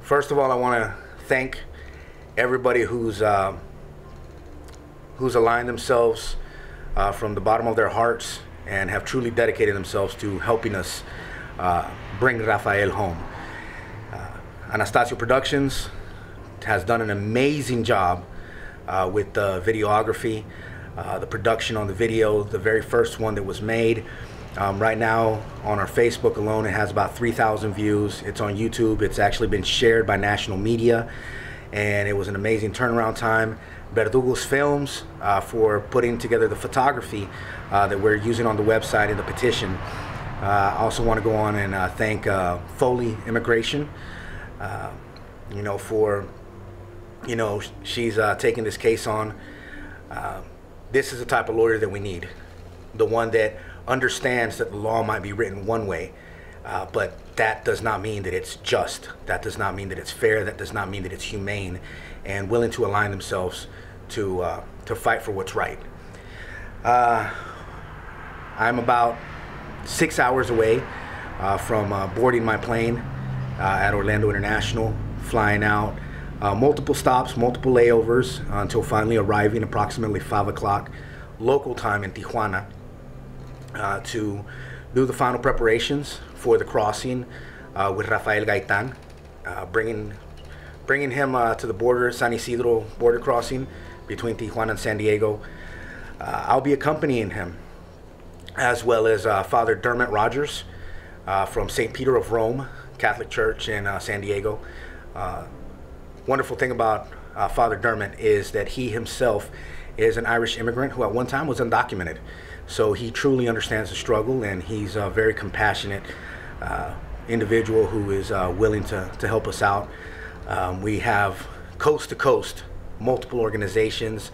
First of all, I want to thank everybody who's aligned themselves from the bottom of their hearts and have truly dedicated themselves to helping us bring Rafael home. Anastasio Productions has done an amazing job with the videography, the production on the video, the very first one that was made. Right now on our Facebook alone, it has about 3,000 views. It's on YouTube. It's actually been shared by national media, and it was an amazing turnaround time. Verdugo's Films for putting together the photography that we're using on the website and the petition. I also want to go on and thank Foley Immigration, for, she's taking this case on. This is the type of lawyer that we need. The one that understands that the law might be written one way, but that does not mean that it's just. That does not mean that it's fair. That does not mean that it's humane, and willing to align themselves to fight for what's right. I'm about 6 hours away from boarding my plane at Orlando International, flying out. Multiple stops, multiple layovers until finally arriving approximately 5 o'clock local time in Tijuana to do the final preparations for the crossing with Rafael Gaytan, bringing him to the border, San Isidro border crossing between Tijuana and San Diego. I'll be accompanying him, as well as Father Dermot Rogers from St. Peter of Rome Catholic Church in San Diego. Wonderful thing about Father Dermot is that he himself is an Irish immigrant who at one time was undocumented. So he truly understands the struggle, and he's a very compassionate individual who is willing to help us out. We have coast to coast multiple organizations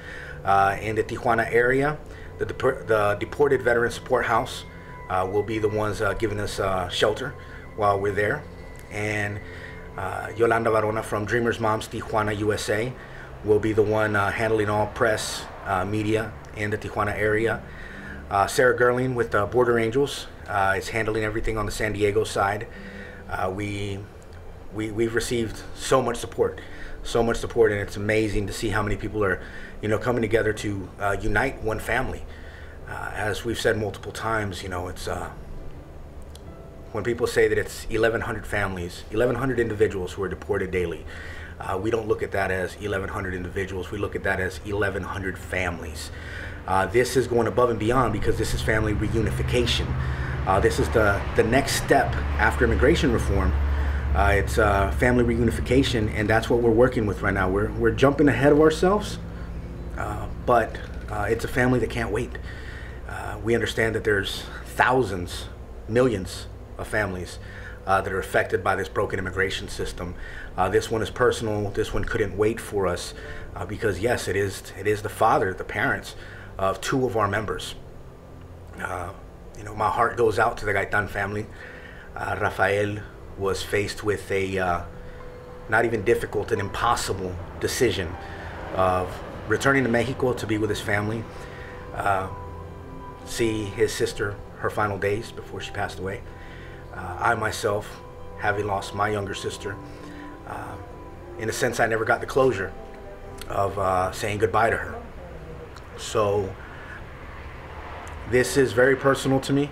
in the Tijuana area. The Deported Veteran Support House will be the ones giving us shelter while we're there. And Yolanda Varona from Dreamers Moms Tijuana, USA will be the one handling all press, media in the Tijuana area. Sarah Gerling with Border Angels is handling everything on the San Diego side. We've received so much support, and it's amazing to see how many people are, coming together to unite one family. As we've said multiple times, it's when people say that it's 1,100 families, 1,100 individuals who are deported daily. We don't look at that as 1,100 individuals. We look at that as 1,100 families. This is going above and beyond because this is family reunification. This is the next step after immigration reform. It's family reunification, and that's what we're working with right now. We're jumping ahead of ourselves, but it's a family that can't wait. We understand that there's thousands, millions of families that are affected by this broken immigration system. This one is personal. This one couldn't wait for us because yes, it is the father, the parents of 2 of our members. My heart goes out to the Gaytan family. Rafael was faced with a not even difficult, an impossible decision of returning to Mexico to be with his family, see his sister her final days before she passed away. I myself, having lost my younger sister, in a sense I never got the closure of saying goodbye to her. So this is very personal to me.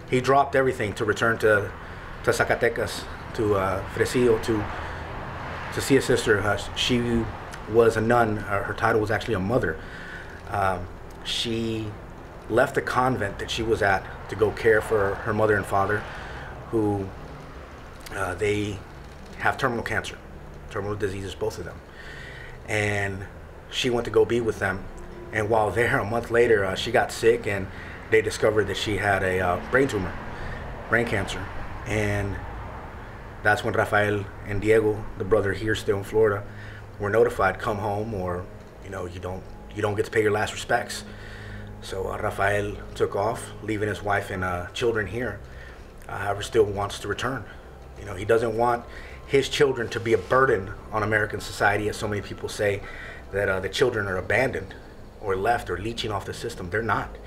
He dropped everything to return to Zacatecas, to Fresillo, to see his sister. She was a nun. Her title was actually a mother. She left the convent that she was at to go care for her mother and father, who they have terminal cancer, terminal diseases, both of them. And she went to go be with them. And while there, a month later, she got sick, and they discovered that she had a brain tumor, brain cancer. And that's when Rafael and Diego, the brother here still in Florida, were notified, come home, or you don't get to pay your last respects. So Rafael took off, leaving his wife and children here. However, still wants to return. He doesn't want his children to be a burden on American society, as so many people say that the children are abandoned or left or leeching off the system. They're not.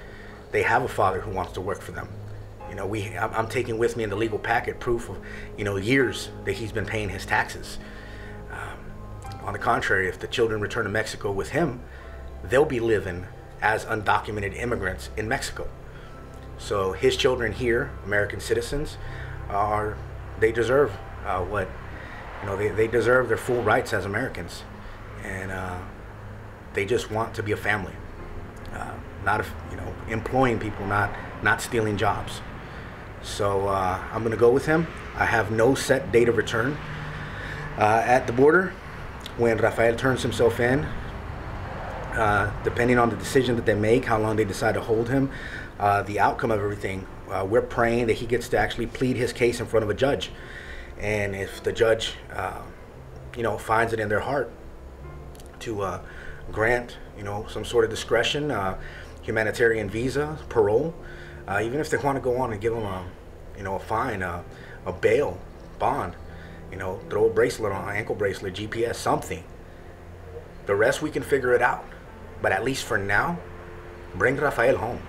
They have a father who wants to work for them. You know, I'm taking with me in the legal packet proof of, you know, years that he's been paying his taxes. On the contrary, if the children return to Mexico with him, they'll be living as undocumented immigrants in Mexico. So his children here, American citizens, they deserve what, you know, they deserve their full rights as Americans, and they just want to be a family, not you know, employing people, not stealing jobs. So I'm gonna go with him. I have no set date of return. At the border, when Rafael turns himself in, depending on the decision that they make, how long they decide to hold him, the outcome of everything, we're praying that he gets to actually plead his case in front of a judge. And if the judge, you know, finds it in their heart to grant, you know, some sort of discretion, humanitarian visa, parole, even if they want to go on and give him a, you know, a fine, a bail, bond, you know, throw a bracelet on, an ankle bracelet, GPS, something. The rest we can figure it out. But at least for now, bring Rafael home.